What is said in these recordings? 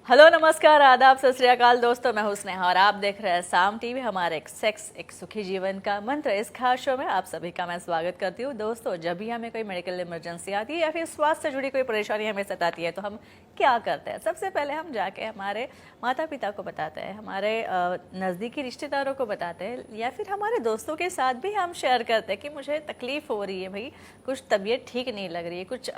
Hello नमस्कार आदाब सत श्री अकाल दोस्तों, मैं हूं स्नेहा और आप देख रहे हैं साम टीवी। हमारे एक सेक्स एक सुखी जीवन का मंत्र इस खास शो में आप सभी का मैं स्वागत करती हूं। दोस्तों, जब भी हमें कोई मेडिकल इमरजेंसी आती है या फिर स्वास्थ्य से जुड़ी कोई परेशानी हमें सताती है तो हम क्या करते हैं? सबसे पहले हम जाके हमारे माता पिता को बताते हैं, हमारे नज़दीकी रिश्तेदारों को बताते हैं या फिर हमारे दोस्तों के साथ भी हम शेयर करते हैं कि मुझे तकलीफ़ हो रही है, भाई कुछ तबीयत ठीक नहीं लग रही है, कुछ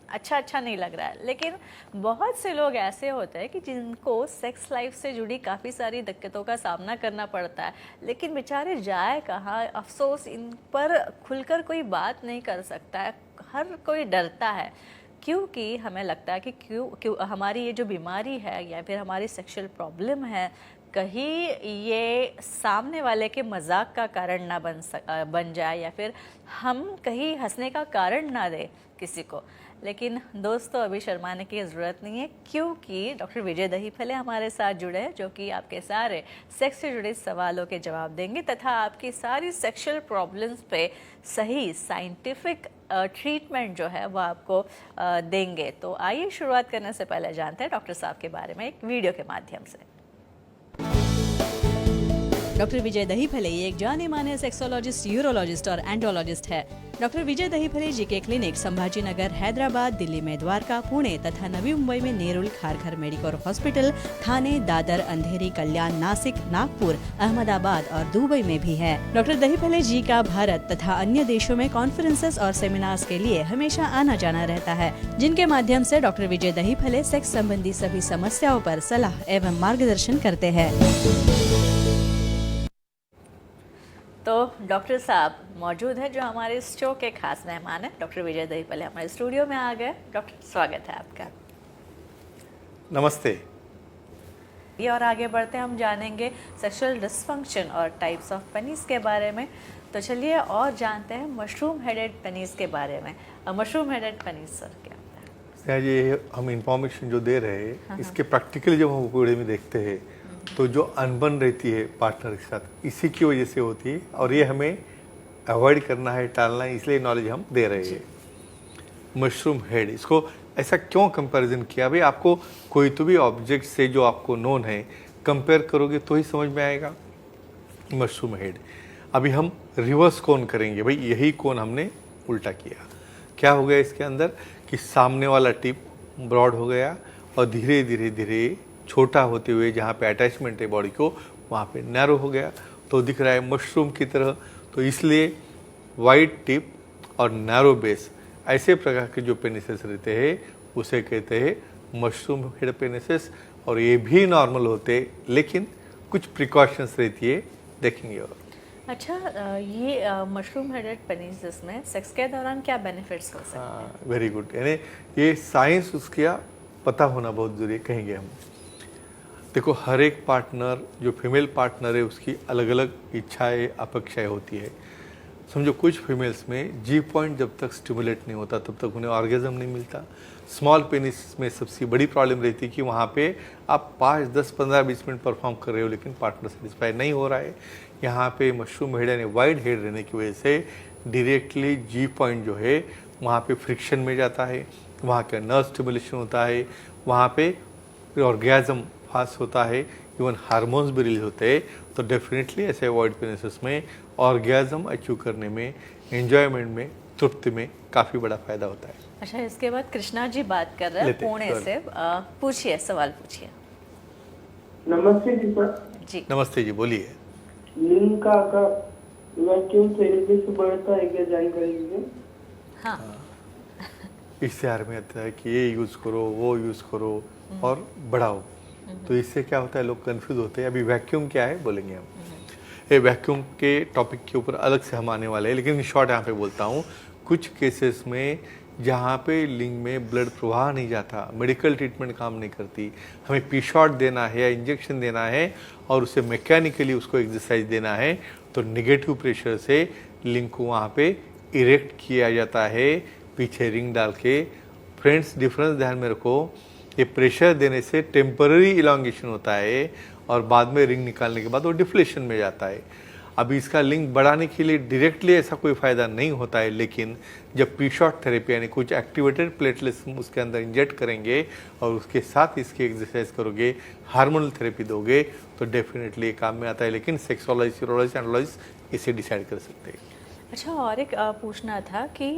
अच्छा नहीं लग रहा है। लेकिन बहुत से लोग ऐसे होते हैं कि जिनको सेक्स लाइफ से जुड़ी काफ़ी सारी दिक्कतों का सामना करना पड़ता है, लेकिन बेचारे जाए कहाँ। अफसोस, इन पर खुलकर कोई बात नहीं कर सकता है, हर कोई डरता है क्योंकि हमें लगता है कि क्यों हमारी ये जो बीमारी है या फिर हमारी सेक्सुअल प्रॉब्लम है, कहीं ये सामने वाले के मजाक का कारण ना बन जाए या फिर हम कहीं हंसने का कारण ना दे किसी को। लेकिन दोस्तों, अभी शर्माने की ज़रूरत नहीं है क्योंकि डॉक्टर विजय दहीफले हमारे साथ जुड़े हैं जो कि आपके सारे सेक्स से जुड़े सवालों के जवाब देंगे तथा आपकी सारी सेक्सुअल प्रॉब्लम्स पे सही साइंटिफिक ट्रीटमेंट जो है वो आपको देंगे। तो आइए शुरुआत करने से पहले जानते हैं डॉक्टर साहब के बारे में एक वीडियो के माध्यम से। डॉक्टर विजय दहीफले एक जाने माने सेक्सोलॉजिस्ट, यूरोलॉजिस्ट और एंडोलॉजिस्ट है। डॉक्टर विजय दहीफले जी के क्लिनिक संभाजी नगर, हैदराबाद, दिल्ली में द्वारका, पुणे तथा नवी मुंबई में नेरुल, खारघर मेडिकोर हॉस्पिटल, थाने, दादर, अंधेरी, कल्याण, नासिक, नागपुर, अहमदाबाद और दुबई में भी है। डॉक्टर दहीफले जी का भारत तथा अन्य देशों में कॉन्फ्रेंसेस और सेमिनार्स के लिए हमेशा आना जाना रहता है, जिनके माध्यम से डॉक्टर विजय दहीफले सेक्स संबंधी सभी समस्याओं पर सलाह एवं मार्गदर्शन करते हैं। तो डॉक्टर साहब मौजूद है जो हमारे इस शो के खास मेहमान हैं, डॉक्टर विजय दहीफले हमारे स्टूडियो में आ गए। डॉक्टर, स्वागत है आपका। नमस्ते। ये और आगे बढ़ते हम जानेंगे सेक्सुअल डिसफंक्शन और टाइप्स ऑफ पेनिस के बारे में। तो चलिए और जानते हैं मशरूम हेडेड पेनिस के बारे में। मशरूम हेडेड पेनिस सर क्या होता है? ये हम इंफॉर्मेशन जो दे रहे हैं इसके प्रैक्टिकली जब हम पूरे में देखते हैं तो जो अनबन रहती है पार्टनर के साथ इसी की वजह से होती है और ये हमें अवॉइड करना है, टालना है, इसलिए नॉलेज हम दे रहे हैं। मशरूम हेड, इसको ऐसा क्यों कंपैरिजन किया? भाई आपको कोई तो भी ऑब्जेक्ट से जो आपको नोन है कंपेयर करोगे तो ही समझ में आएगा। मशरूम हेड, अभी हम रिवर्स कोन करेंगे। भाई यही कोन हमने उल्टा किया। क्या हो गया इसके अंदर कि सामने वाला टिप ब्रॉड हो गया और धीरे धीरे धीरे छोटा होते हुए जहाँ पे अटैचमेंट है बॉडी को वहाँ पे नैरो हो गया, तो दिख रहा है मशरूम की तरह। तो इसलिए वाइड टिप और नैरो बेस ऐसे प्रकार के जो पेनिसेस रहते हैं उसे कहते हैं मशरूम हेड पेनिसेस। और ये भी नॉर्मल होते लेकिन कुछ प्रिकॉशंस रहती है, देखेंगे। और अच्छा, ये मशरूम हेडेड पेनिस में सेक्स के दौरान क्या बेनिफिट्स हो सकते हैं? वेरी गुड, यानी ये साइंस उसका पता होना बहुत जरूरी है, कहेंगे हम। देखो, हर एक पार्टनर जो फीमेल पार्टनर है उसकी अलग अलग इच्छाएं अपेक्षाएं होती है। समझो कुछ फीमेल्स में जी पॉइंट जब तक स्टिमुलेट नहीं होता तब तक उन्हें ऑर्गेजम नहीं मिलता। स्मॉल पेनिस में सबसे बड़ी प्रॉब्लम रहती है कि वहाँ पे आप 5, 10, 15, 20 मिनट परफॉर्म कर रहे हो लेकिन पार्टनर सेटिस्फाई नहीं हो रहा है। यहाँ पे मशरूम हेड यानी वाइड हेड रहने की वजह से डायरेक्टली जी पॉइंट जो है वहाँ पे फ्रिक्शन में जाता है, वहाँ का नर्व स्टिमुलेशन होता है, वहाँ पे ऑर्गेजम फास्ट होता है, इवन हार्मोन्स भी रिलीज होते हैं। तो डेफिनेटली ऐसे वाइड पेनिसेस में ऑर्गेजम अचीव करने में, एंजॉयमेंट में, तृप्ति में काफ़ी बड़ा फायदा होता है। अच्छा, इसके बाद कृष्णा जी बात कर रहे हैं पुणे से। पूछिए, सवाल पूछिए। नमस्ते जी सर। जी नमस्ते जी, बोलिए। लिंग का आकार वैक्यूम थेरेपी से बढ़ता है क्या, जानकारी दीजिए। हाँ, इससे आर में आता है कि ये यूज़ करो, वो यूज़ करो और बढ़ाओ। तो इससे क्या होता है, लोग कंफ्यूज होते हैं। अभी वैक्यूम क्या है बोलेंगे हम। ये वैक्यूम के टॉपिक के ऊपर अलग से हम आने वाले हैं, लेकिन शॉर्ट यहाँ पे बोलता हूँ। कुछ केसेस में जहाँ पे लिंग में ब्लड प्रवाह नहीं जाता, मेडिकल ट्रीटमेंट काम नहीं करती, हमें पी शॉट देना है या इंजेक्शन देना है और उसे मैकेनिकली उसको एक्सरसाइज देना है, तो नेगेटिव प्रेशर से लिंग को वहाँ पे इरेक्ट किया जाता है, पीछे रिंग डाल के। फ्रेंड्स, डिफरेंस ध्यान में रखो, ये प्रेशर देने से टेम्पररी इलांगेशन होता है और बाद में रिंग निकालने के बाद वो डिफ्लेशन में जाता है। अभी इसका लिंक बढ़ाने के लिए डायरेक्टली ऐसा कोई फ़ायदा नहीं होता है, लेकिन जब पी-शॉट थेरेपी यानी कुछ एक्टिवेटेड प्लेटलेट्स उसके अंदर इंजेक्ट करेंगे और उसके साथ इसकी एक्सरसाइज करोगे, हार्मोनल थेरेपी दोगे, तो डेफिनेटली ये काम में आता है। लेकिन सेक्सोलॉजिस्ट, यूरोलॉजिस्ट, एंड्रोलॉजिस्ट इसे डिसाइड कर सकते हैं। अच्छा, और एक पूछना था कि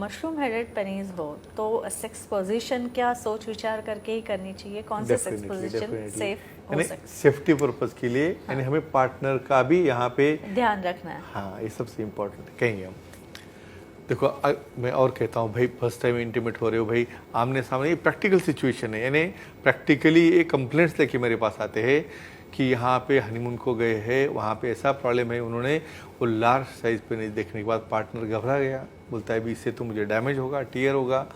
मशरूम हेडेड पेनिस हो तो सेक्स पोजीशन क्या सोच विचार करके ही करनी चाहिए? कौन से सेक्स पोजीशन सेफ हो सकता सेफ्टी पर्पस के लिए यानी हमें पार्टनर का भी यहाँ पे है? ध्यान रखना है। हाँ, ये सबसे इम्पोर्टेंट है। कहेंगे हम, देखो मैं और कहता हूँ भाई, फर्स्ट टाइम इंटीमेट हो रहे हो भाई, आमने सामने, ये प्रैक्टिकल सिचुएशन है। यानी प्रैक्टिकली ये कंप्लेंट्स लेके मेरे पास आते हैं कि यहाँ पे हनीमून को गए हैं, वहाँ पे ऐसा प्रॉब्लम है, उन्होंने वो लार्ज साइज पेनिस देखने के बाद पार्टनर घबरा गया, बोलता है भी इससे तो मुझे डैमेज होगा, टीयर होगा।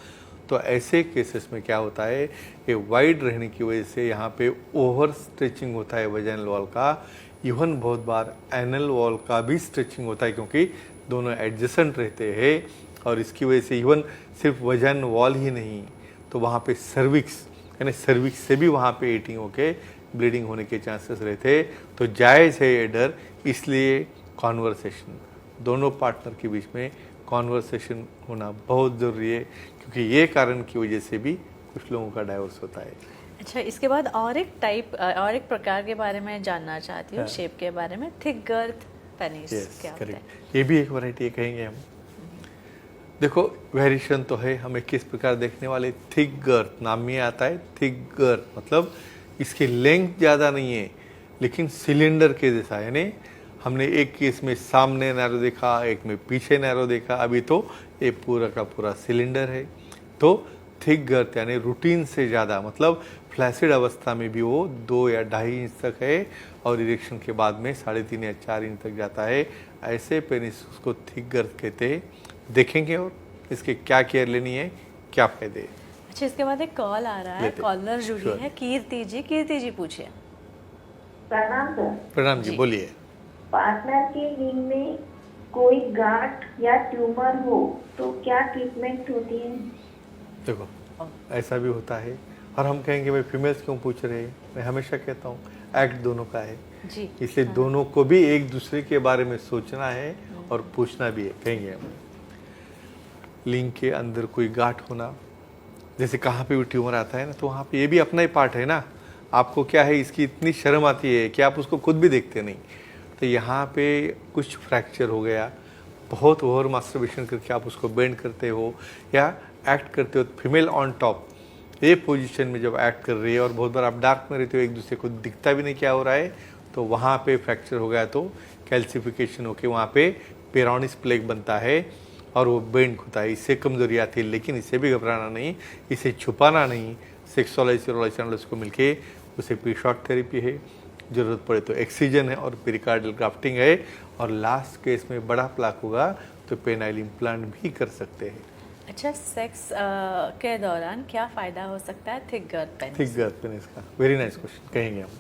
तो ऐसे केसेस में क्या होता है, ये वाइड रहने की वजह से यहाँ पे ओवर स्ट्रेचिंग होता है वजाइनल वॉल का, इवन बहुत बार एनल वॉल का भी स्ट्रेचिंग होता है, क्योंकि दोनों एडजेसेंट रहते हैं। और इसकी वजह से इवन सिर्फ वजाइनल वॉल ही नहीं, तो वहाँ पे सर्विक्स, यानी सर्विक्स से भी वहाँ पे ईटिंग होके ब्लीडिंग होने के चांसेस रहते। तो जायज़ है ये डर, इसलिए कॉन्वर्सेशन, दोनों पार्टनर के बीच में कॉन्वर्सेशन होना बहुत ज़रूरी है, क्योंकि ये कारण की वजह से भी कुछ लोगों का डाइवोर्स होता है। अच्छा, इसके बाद और एक प्रकार के बारे में जानना चाहती हूँ, शेप के बारे में, थिक गर्थ पेनिस क्या होता है? ये भी एक वैरायटी कहेंगे हम। देखो, वेरिएशन तो है, हमें किस प्रकार देखने वाले। थिक गर्थ नाम में आता है, थिक गर्थ मतलब इसकी लेंथ ज़्यादा नहीं है, लेकिन सिलेंडर के जैसा। यानी हमने एक केस में सामने नैरो देखा, एक में पीछे नैरो देखा, अभी तो ये पूरा का पूरा सिलेंडर है। तो थिक गर्थ यानी रूटीन से ज़्यादा, मतलब फ्लैसिड अवस्था में भी वो 2 या 2.5 इंच तक है, और इरेक्शन के बाद में 3.5 या 4 इंच तक जाता है। ऐसे पेनिस उसको थिक गर्थ कहते हैं। देखेंगे और इसके क्या केयर लेनी है, क्या फ़ायदे। अच्छा, इसके बाद एक कॉल आ रहा है, कॉलर जुड़ी है, कीर्ति जी पूछिए। प्रणाम सर। प्रणाम जी, बोलिए। पार्टनर के लिंग में कोई गांठ या ट्यूमर हो तो क्या ट्रीटमेंट होती है? देखो, ऐसा भी होता है, और हम कहेंगे भाई फीमेल्स क्यों पूछ रहे हैं। मैं हमेशा कहता हूँ एक्ट दोनों का है जी, इसलिए दोनों को भी एक दूसरे के बारे में सोचना है और पूछना भी है। कहेंगे हम, लिंग के अंदर कोई गांठ होना, जैसे कहाँ पे भी ट्यूमर आता है ना, तो वहाँ पे ये भी अपना ही पार्ट है ना। आपको क्या है, इसकी इतनी शर्म आती है कि आप उसको खुद भी देखते नहीं। तो यहाँ पे कुछ फ्रैक्चर हो गया, बहुत ओवर मास्टरबेशन करके आप उसको बेंड करते हो या एक्ट करते हो, फीमेल ऑन टॉप ये पोजीशन में जब एक्ट कर रही है, और बहुत बार आप डार्क में रहते हो, एक दूसरे को दिखता भी नहीं क्या हो रहा है, तो वहाँ पे फ्रैक्चर हो गया तो कैल्सिफिकेशन होके वहाँ पे पेरोनिस प्लेग बनता है और वो बेंड होता है। इससे कमजोरी आती है, लेकिन इससे भी घबराना नहीं, इसे छुपाना नहीं। सेक्सोलॉजिस्ट यूरोलॉजिस्ट को मिलके उसे पी-शॉट थेरेपी है, ज़रूरत पड़े तो एक्सीजन है और पेरिकार्डियल ग्राफ्टिंग है, और लास्ट केस में बड़ा प्लाक होगा तो पेनाइल इम्प्लांट भी कर सकते हैं। अच्छा, सेक्स के दौरान क्या फ़ायदा हो सकता है thick girth penis? Thick girth penis का वेरी नाइस क्वेश्चन। कहेंगे हम,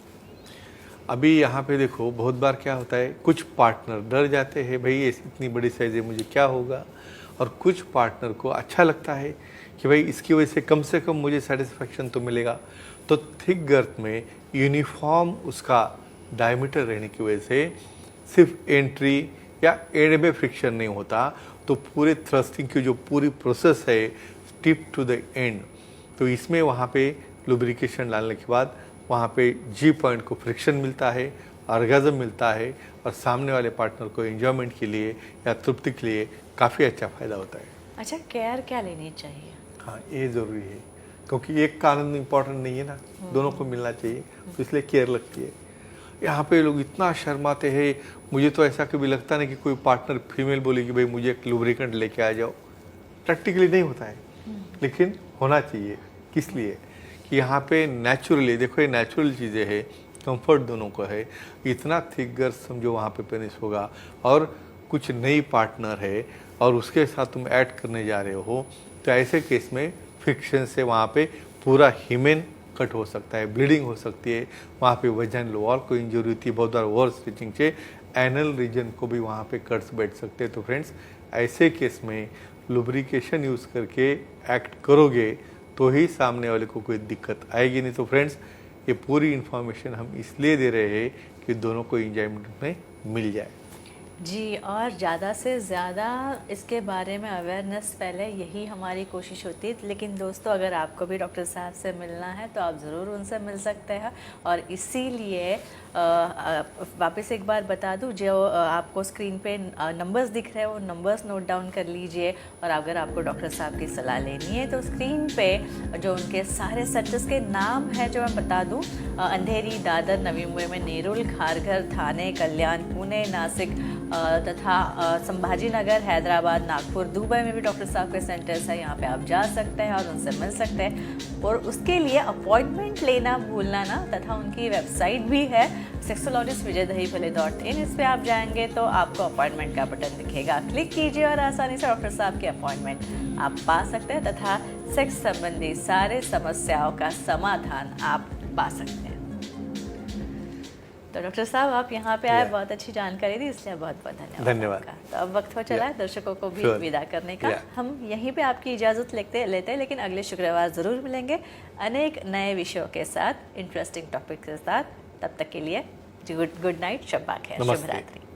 अभी यहाँ पे देखो बहुत बार क्या होता है, कुछ पार्टनर डर जाते हैं, भाई ये इतनी बड़ी साइज है मुझे क्या होगा, और कुछ पार्टनर को अच्छा लगता है कि भाई इसकी वजह से कम मुझे सेटिस्फेक्शन तो मिलेगा। तो थिक गर्थ में यूनिफॉर्म उसका डायमीटर रहने की वजह से सिर्फ एंट्री या एंड में फ्रिक्शन नहीं होता, तो पूरे थ्रस्टिंग की जो पूरी प्रोसेस है टिप टू द एंड, तो इसमें वहाँ पे लुब्रिकेशन डालने के बाद वहाँ पे जी पॉइंट को फ्रिक्शन मिलता है, ऑर्गेज़म मिलता है, और सामने वाले पार्टनर को एंजॉयमेंट के लिए या तृप्ति के लिए काफ़ी अच्छा फ़ायदा होता है। अच्छा, केयर क्या लेनी चाहिए? हाँ, ये ज़रूरी है, क्योंकि एक कारण इम्पोर्टेंट नहीं है ना, दोनों को मिलना चाहिए, तो इसलिए केयर लगती है। यहाँ पे लोग इतना शर्माते हैं, मुझे तो ऐसा कभी लगता नहीं कि कोई पार्टनर फीमेल बोले कि भाई मुझे एक लुब्रिकेंट लेके आ जाओ। प्रैक्टिकली नहीं होता है, लेकिन होना चाहिए। किस लिए कि यहाँ पे नेचुरली, देखो ये नेचुरल चीज़ें हैं, कंफर्ट दोनों को है। इतना थिक गर्थ समझो वहाँ पे पेनिस होगा, और कुछ नई पार्टनर है और उसके साथ तुम ऐड करने जा रहे हो, तो ऐसे केस में फ्रिक्शन से वहाँ पे पूरा हिमेन कट हो सकता है, ब्लीडिंग हो सकती है, वहाँ पे वजाइनल वॉल को इंजरी होती है, बहुत बार ओवर स्टिचिंग से एनल रीजन को भी वहाँ पे कट्स बैठ सकते हैं। तो फ्रेंड्स, ऐसे केस में लुब्रिकेशन यूज़ करके एक्ट करोगे तो ही सामने वाले को कोई दिक्कत आएगी नहीं। तो फ्रेंड्स, ये पूरी इन्फॉर्मेशन हम इसलिए दे रहे हैं कि दोनों को एंजॉयमेंट में मिल जाए। जी, और ज़्यादा से ज़्यादा इसके बारे में अवेयरनेस फैले, यही हमारी कोशिश होती है। लेकिन दोस्तों, अगर आपको भी डॉक्टर साहब से मिलना है तो आप ज़रूर उनसे मिल सकते हैं। और इसीलिए वापस एक बार बता दूं, जो आपको स्क्रीन पे नंबर्स दिख रहे हैं वो नंबर्स नोट डाउन कर लीजिए। और अगर आपको डॉक्टर साहब की सलाह लेनी है तो स्क्रीन पे जो उनके सारे सेंटर्स के नाम है जो मैं बता दूं, अंधेरी, दादर, नवी मुंबई में नेरुल, खारघर, थाने, कल्याण, पुणे, नासिक तथा संभाजी नगर, हैदराबाद, नागपुर, दुबई में भी डॉक्टर साहब के सेंटर्स हैं। यहाँ पे आप जा सकते हैं और उनसे मिल सकते हैं। और उसके लिए अपॉइंटमेंट लेना भूलना ना, तथा उनकी वेबसाइट भी है sexologist.vijaydahiphale.in। इस पर आप जाएंगे तो आपको अपॉइंटमेंट का बटन दिखेगा, क्लिक कीजिए और आसानी से डॉक्टर साहब की अपॉइंटमेंट आप पा सकते हैं तथा सेक्स संबंधी सारे समस्याओं का समाधान आप पा सकते हैं। तो डॉक्टर साहब, आप यहाँ पे आए, बहुत अच्छी जानकारी दी, इसलिए बहुत बहुत धन्यवाद आपका। तो अब वक्त हो चला है दर्शकों को भी विदा करने का। हम यहीं पे आपकी इजाज़त लेते हैं, लेकिन अगले शुक्रवार ज़रूर मिलेंगे अनेक नए विषयों के साथ, इंटरेस्टिंग टॉपिक के साथ। तब तक के लिए गुड नाइट, शब्बा खैर, शुभ रात्रि।